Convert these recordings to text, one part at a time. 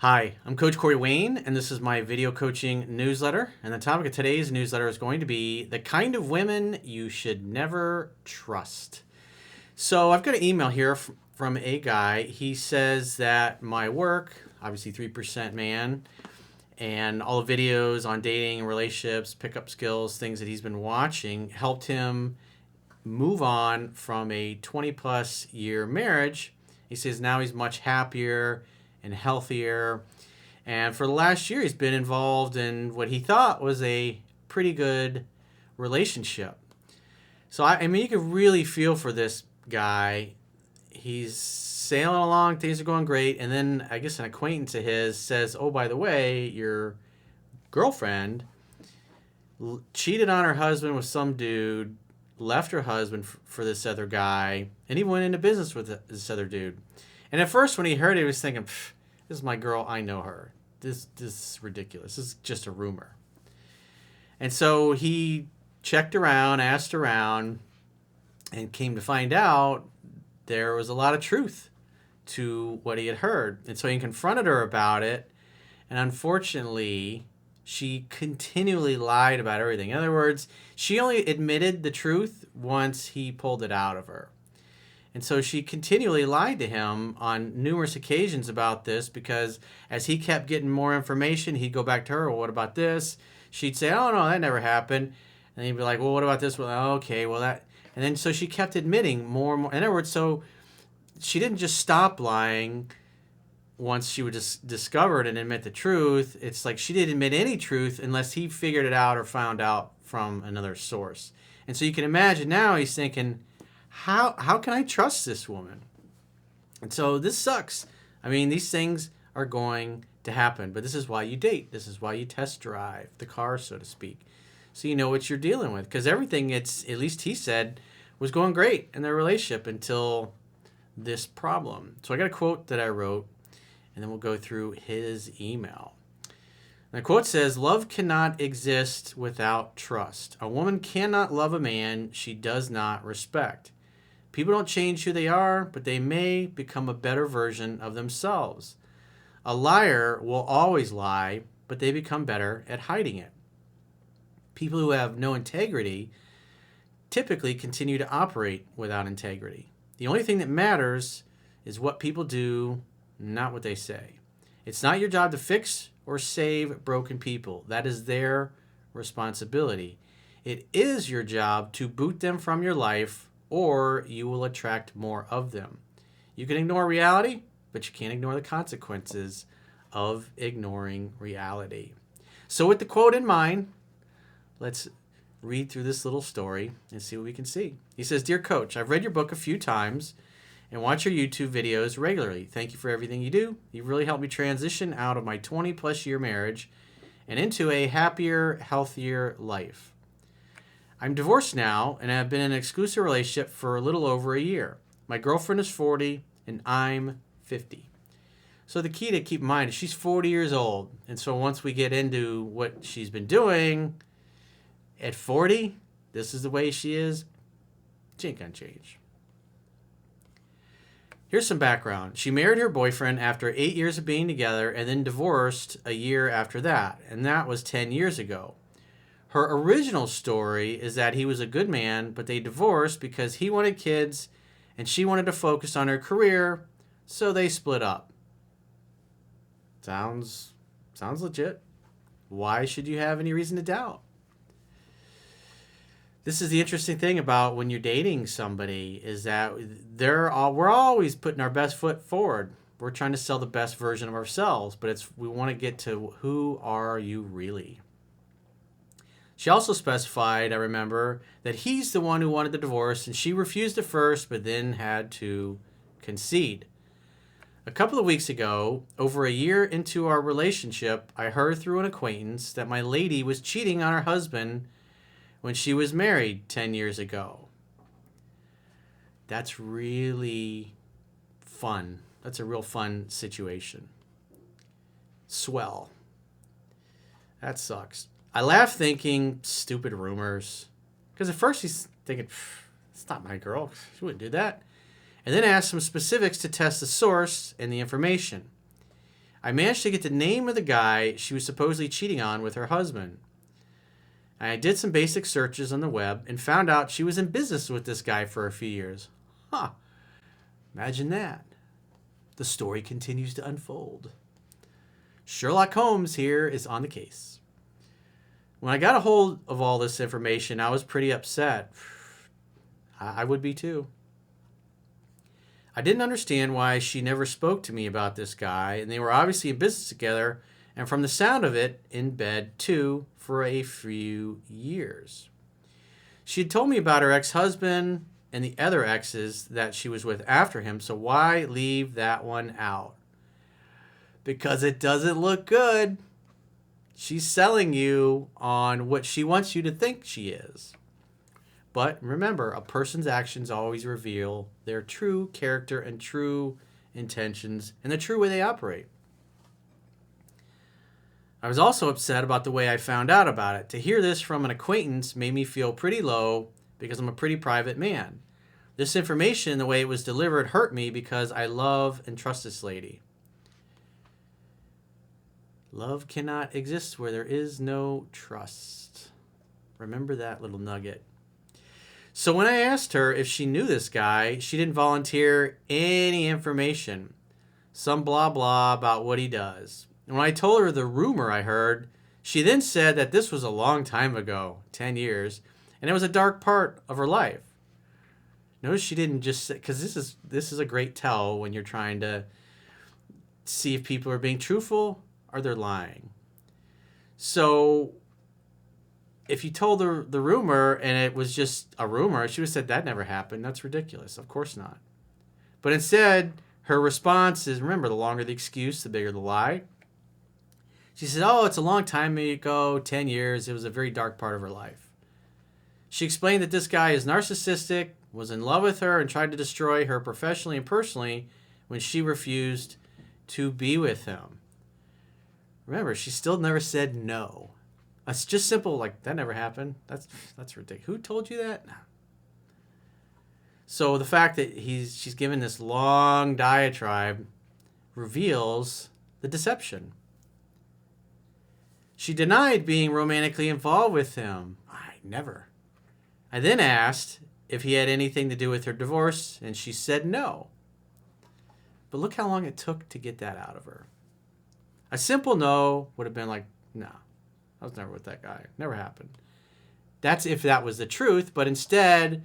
Hi, I'm Coach Corey Wayne, and this is my video coaching newsletter. And the topic of today's newsletter is going to be the kind of women you should never trust. So I've got an email here from a guy. He says that my work, obviously 3% man, and all the videos on dating, relationships, pickup skills, things that he's been watching helped him move on from a 20 plus year marriage. He says now he's much happier and healthier. And for the last year, he's been involved in what he thought was a pretty good relationship. So, I mean, you can really feel for this guy. He's sailing along, things are going great. And then I guess an acquaintance of his says, oh, by the way, your girlfriend cheated on her husband with some dude, left her husband for this other guy, and he went into business with this other dude. And at first, when he heard it, he was thinking, this is my girl. I know her. This is ridiculous. This is just a rumor. And so he checked around, asked around, and came to find out there was a lot of truth to what he had heard. And so he confronted her about it. And unfortunately, she continually lied about everything. In other words, she only admitted the truth once he pulled it out of her. And so she continually lied to him on numerous occasions about this because as he kept getting more information, he'd go back to her, well, what about this? She'd say, oh, no, that never happened. And he'd be like, well, what about this? Well, okay, well, that. And then so she kept admitting more and more. In other words, so she didn't just stop lying once she would just discover it and admit the truth. It's like she didn't admit any truth unless he figured it out or found out from another source. And so you can imagine now he's thinking, how can I trust this woman? And so this sucks. I mean, these things are going to happen, but this is why you date. This is why you test drive the car, so to speak. So you know what you're dealing with, because everything, at least he said, was going great in their relationship until this problem. So I got a quote that I wrote, and then we'll go through his email. The quote says, love cannot exist without trust. A woman cannot love a man she does not respect. People don't change who they are, but they may become a better version of themselves. A liar will always lie, but they become better at hiding it. People who have no integrity typically continue to operate without integrity. The only thing that matters is what people do, not what they say. It's not your job to fix or save broken people. That is their responsibility. It is your job to boot them from your life, or you will attract more of them. You can ignore reality, but you can't ignore the consequences of ignoring reality. So with the quote in mind, let's read through this little story and see what we can see. He says, Dear Coach, I've read your book a few times and watch your YouTube videos regularly. Thank you for everything you do. You've really helped me transition out of my 20 plus year marriage and into a happier, healthier life. I'm divorced now and have been in an exclusive relationship for a little over a year. My girlfriend is 40 and I'm 50. So the key to keep in mind is she's 40 years old. And so once we get into what she's been doing at 40, this is the way she is. She ain't gonna change. Here's some background. She married her boyfriend after 8 years of being together and then divorced a year after that. And that was 10 years ago. Her original story is that he was a good man, but they divorced because he wanted kids and she wanted to focus on her career, so they split up. Sounds legit. Why should you have any reason to doubt? This is the interesting thing about when you're dating somebody is that we're always putting our best foot forward. We're trying to sell the best version of ourselves, but we want to get to who are you really? She also specified, I remember, that he's the one who wanted the divorce and she refused at first, but then had to concede. A couple of weeks ago, over a year into our relationship, I heard through an acquaintance that my lady was cheating on her husband when she was married 10 years ago. That's really fun. That's a real fun situation. Swell. That sucks. I laughed thinking, stupid rumors. Because at first he's thinking, it's not my girl. She wouldn't do that. And then asked some specifics to test the source and the information. I managed to get the name of the guy she was supposedly cheating on with her husband. I did some basic searches on the web and found out she was in business with this guy for a few years. Huh. Imagine that. The story continues to unfold. Sherlock Holmes here is on the case. When I got a hold of all this information, I was pretty upset. I would be too. I didn't understand why she never spoke to me about this guy, and they were obviously in business together, and from the sound of it, in bed too, for a few years. She had told me about her ex-husband and the other exes that she was with after him, so why leave that one out? Because it doesn't look good. She's selling you on what she wants you to think she is. But remember, a person's actions always reveal their true character and true intentions and the true way they operate. I was also upset about the way I found out about it. To hear this from an acquaintance made me feel pretty low because I'm a pretty private man. This information, the way it was delivered, hurt me because I love and trust this lady. Love cannot exist where there is no trust. Remember that little nugget. So when I asked her if she knew this guy, she didn't volunteer any information. Some blah blah about what he does. And when I told her the rumor I heard, she then said that this was a long time ago, 10 years, and it was a dark part of her life. Notice she didn't just say, because this is a great tell when you're trying to see if people are being truthful or they're lying. So if you told her the rumor and it was just a rumor, she would have said that never happened. That's ridiculous. Of course not. But instead, her response is, remember, the longer the excuse, the bigger the lie. She said, oh, it's a long time ago, 10 years. It was a very dark part of her life. She explained that this guy is narcissistic, was in love with her, and tried to destroy her professionally and personally when she refused to be with him. Remember, she still never said no. It's just simple, like, that never happened. That's ridiculous. Who told you that? No. So the fact that she's given this long diatribe reveals the deception. She denied being romantically involved with him. Never. I then asked if he had anything to do with her divorce, and she said no. But look how long it took to get that out of her. A simple no would have been like, no, I was never with that guy. Never happened. That's if that was the truth, but instead,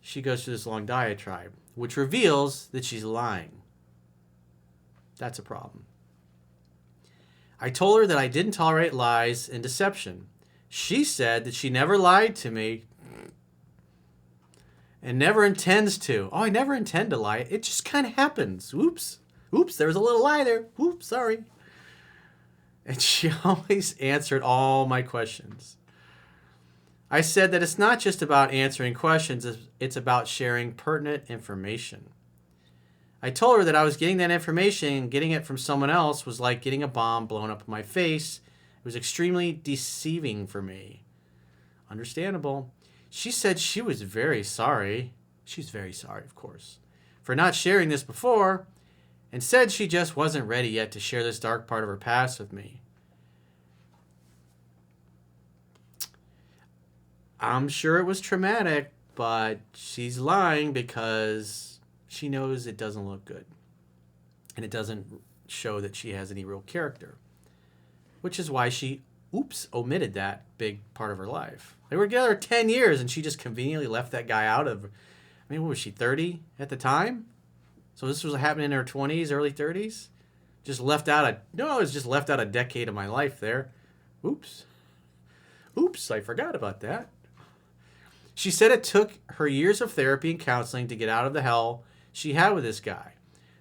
she goes through this long diatribe, which reveals that she's lying. That's a problem. I told her that I didn't tolerate lies and deception. She said that she never lied to me and never intends to. Oh, I never intend to lie. It just kind of happens. Oops. Oops, there was a little lie there. Oops, sorry. And she always answered all my questions. I said that it's not just about answering questions, it's about sharing pertinent information. I told her that I was getting that information and getting it from someone else was like getting a bomb blown up in my face. It was extremely deceiving for me. Understandable. She said she was very sorry. She's very sorry, of course, for not sharing this before, and said she just wasn't ready yet to share this dark part of her past with me. I'm sure it was traumatic, but she's lying because she knows it doesn't look good. And it doesn't show that she has any real character. Which is why she, omitted that big part of her life. They were together 10 years, and she just conveniently left that guy out of, what was she, 30 at the time? So this was happening in her 20s, early 30s? It's just left out a decade of my life there. Oops, I forgot about that. She said it took her years of therapy and counseling to get out of the hell she had with this guy.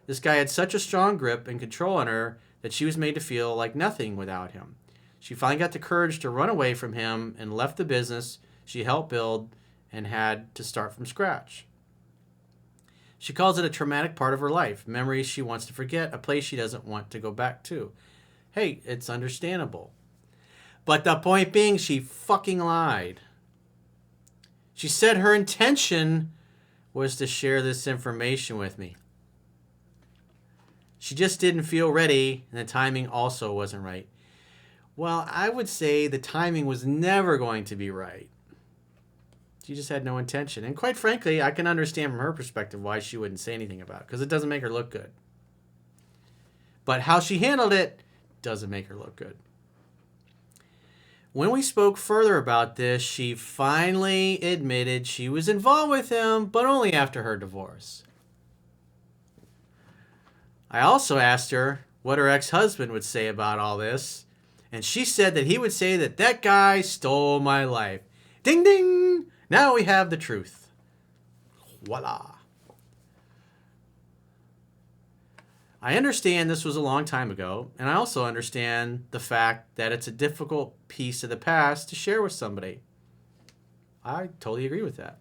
This guy had such a strong grip and control on her that she was made to feel like nothing without him. She finally got the courage to run away from him and left the business she helped build and had to start from scratch. She calls it a traumatic part of her life, memories she wants to forget, a place she doesn't want to go back to. Hey, it's understandable. But the point being, she fucking lied. She said her intention was to share this information with me. She just didn't feel ready, and the timing also wasn't right. Well, I would say the timing was never going to be right. She just had no intention. And quite frankly, I can understand from her perspective why she wouldn't say anything about it, because it doesn't make her look good. But how she handled it doesn't make her look good. When we spoke further about this, she finally admitted she was involved with him, but only after her divorce. I also asked her what her ex-husband would say about all this, and she said that he would say that that guy stole my life. Ding, ding! Now we have the truth. Voila. I understand this was a long time ago, and I also understand the fact that it's a difficult piece of the past to share with somebody. I totally agree with that.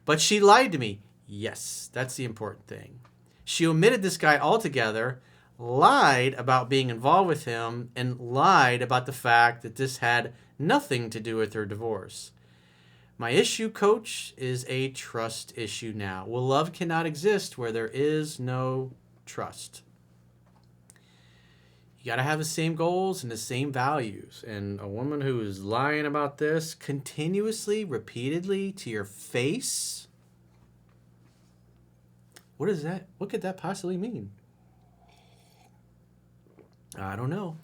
But she lied to me. Yes, that's the important thing. She omitted this guy altogether, lied about being involved with him, and lied about the fact that this had nothing to do with her divorce. My issue, coach, is a trust issue now. Well, love cannot exist where there is no trust. You got to have the same goals and the same values. And a woman who is lying about this continuously, repeatedly to your face, what is that? What could that possibly mean? I don't know.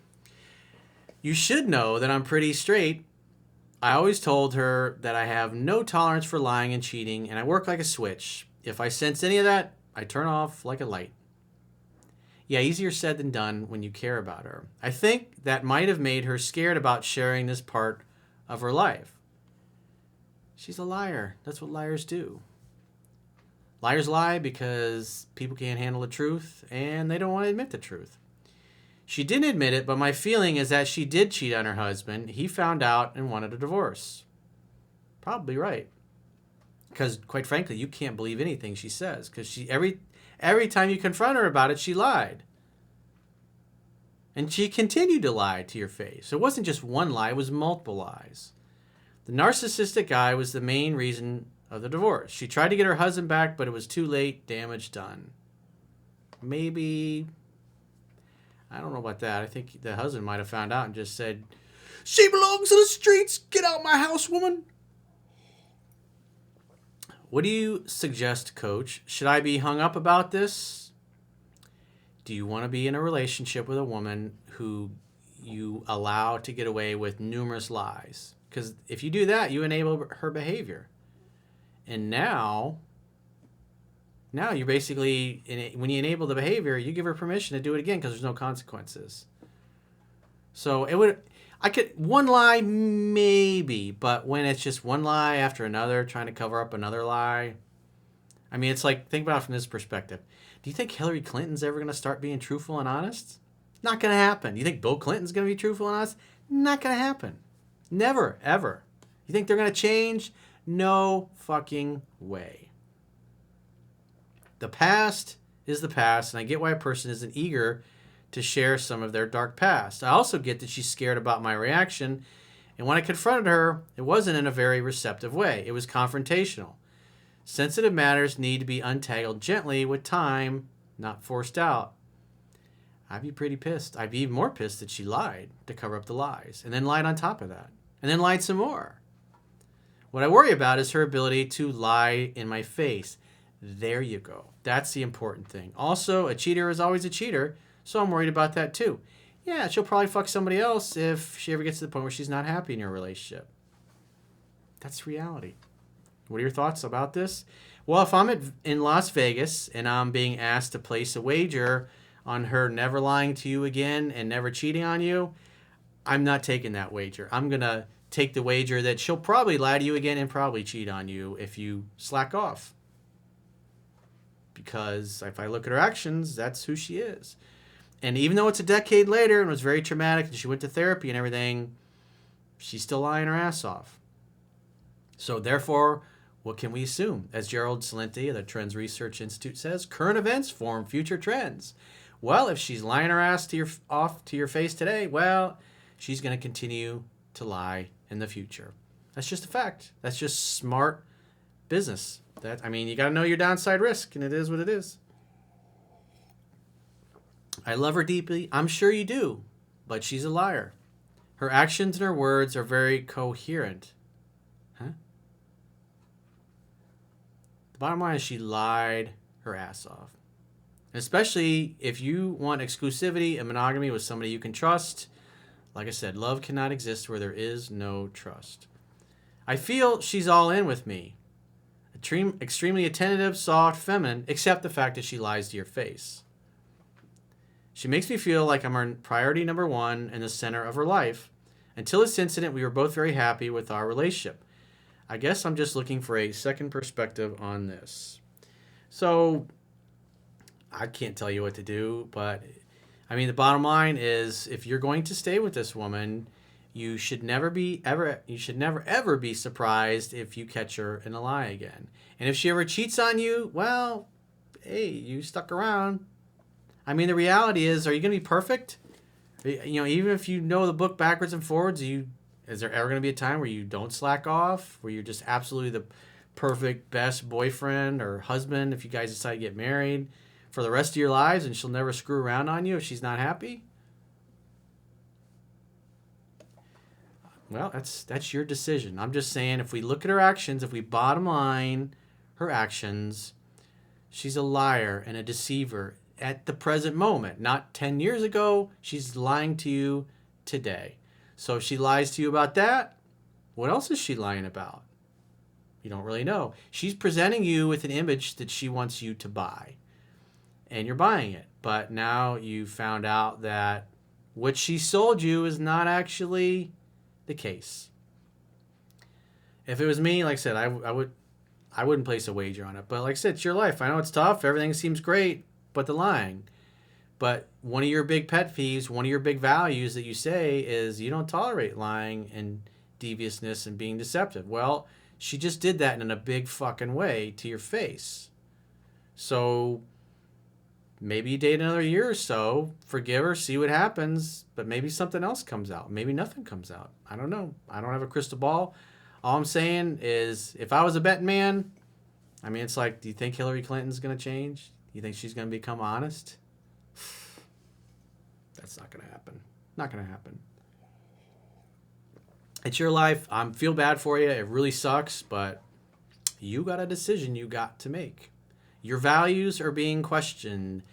You should know that I'm pretty straight. I always told her that I have no tolerance for lying and cheating, and I work like a switch. If I sense any of that, I turn off like a light. Yeah, easier said than done when you care about her. I think that might have made her scared about sharing this part of her life. She's a liar. That's what liars do. Liars lie because people can't handle the truth, and they don't want to admit the truth. She didn't admit it, but my feeling is that she did cheat on her husband. He found out and wanted a divorce. Probably right. Because, quite frankly, you can't believe anything she says. Because every time you confront her about it, she lied. And she continued to lie to your face. It wasn't just one lie, it was multiple lies. The narcissistic guy was the main reason of the divorce. She tried to get her husband back, but it was too late. Damage done. Maybe... I don't know about that. I think the husband might have found out and just said, "She belongs to the streets. Get out of my house, woman." What do you suggest, coach? Should I be hung up about this? Do you want to be in a relationship with a woman who you allow to get away with numerous lies? Because if you do that, you enable her behavior. And now you're basically, when you enable the behavior, you give her permission to do it again because there's no consequences. So one lie maybe, but when it's just one lie after another, trying to cover up another lie. I mean, it's like, think about it from this perspective. Do you think Hillary Clinton's ever going to start being truthful and honest? Not going to happen. Do you think Bill Clinton's going to be truthful and honest? Not going to happen. Never, ever. You think they're going to change? No fucking way. The past is the past, and I get why a person isn't eager to share some of their dark past. I also get that she's scared about my reaction, and when I confronted her, it wasn't in a very receptive way. It was confrontational. Sensitive matters need to be untangled gently with time, not forced out. I'd be pretty pissed. I'd be even more pissed that she lied to cover up the lies, and then lied on top of that, and then lied some more. What I worry about is her ability to lie in my face. There you go. That's the important thing. Also, a cheater is always a cheater, so I'm worried about that too. Yeah, she'll probably fuck somebody else if she ever gets to the point where she's not happy in your relationship. That's reality. What are your thoughts about this? Well, if I'm in Las Vegas and I'm being asked to place a wager on her never lying to you again and never cheating on you, I'm not taking that wager. I'm going to take the wager that she'll probably lie to you again and probably cheat on you if you slack off. Because if I look at her actions, that's who she is. And even though it's a decade later and was very traumatic and she went to therapy and everything, she's still lying her ass off. So therefore, what can we assume? As Gerald Celente of the Trends Research Institute says, current events form future trends. Well, if she's lying her ass off to your face today, well, she's going to continue to lie in the future. That's just a fact. That's just smart business. You got to know your downside risk, and it is what it is. I love her deeply. I'm sure you do, but she's a liar. Her actions and her words are very coherent. Huh? The bottom line is she lied her ass off. Especially if you want exclusivity and monogamy with somebody you can trust. Like I said, love cannot exist where there is no trust. I feel she's all in with me. Extremely attentive, soft, feminine, except the fact that she lies to your face. She makes me feel like I'm her priority number one and the center of her life. Until this incident, we were both very happy with our relationship. I guess I'm just looking for a second perspective on this. So, I can't tell you what to do, but I mean, the bottom line is if you're going to stay with this woman, you should never ever be surprised if you catch her in a lie again. And if she ever cheats on you, well, hey, you stuck around. I mean, the reality is, are you going to be perfect? You know, even if you know the book backwards and forwards, is there ever going to be a time where you don't slack off, where you're just absolutely the perfect best boyfriend or husband if you guys decide to get married for the rest of your lives and she'll never screw around on you if she's not happy? Well, that's your decision. I'm just saying, if we look at her actions, if we bottom line her actions, she's a liar and a deceiver at the present moment. Not 10 years ago, she's lying to you today. So if she lies to you about that, what else is she lying about? You don't really know. She's presenting you with an image that she wants you to buy. And you're buying it. But now you found out that what she sold you is not actually the case. If it was me, like I said, I wouldn't place a wager on it. But like I said, it's your life. I know it's tough. Everything seems great, but the lying. But one of your big pet peeves, one of your big values that you say is you don't tolerate lying and deviousness and being deceptive. Well, she just did that in a big fucking way to your face. So maybe you date another year or so, forgive her, see what happens, but maybe something else comes out. Maybe nothing comes out. I don't know. I don't have a crystal ball. All I'm saying is, if I was a betting man, I mean, it's like, do you think Hillary Clinton's going to change? Do you think she's going to become honest? That's not going to happen. Not going to happen. It's your life. I feel bad for you. It really sucks, but you got a decision you got to make. Your values are being questioned.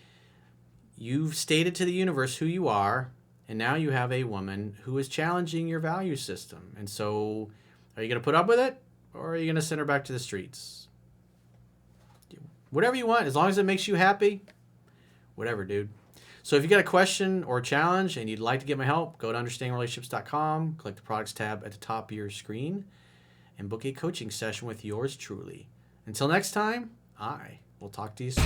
You've stated to the universe who you are, and now you have a woman who is challenging your value system. And so, are you going to put up with it, or are you going to send her back to the streets? Whatever you want, as long as it makes you happy, whatever, dude. So if you got a question or a challenge and you'd like to get my help, go to understandingrelationships.com, click the products tab at the top of your screen, and book a coaching session with yours truly. Until next time, I will talk to you soon.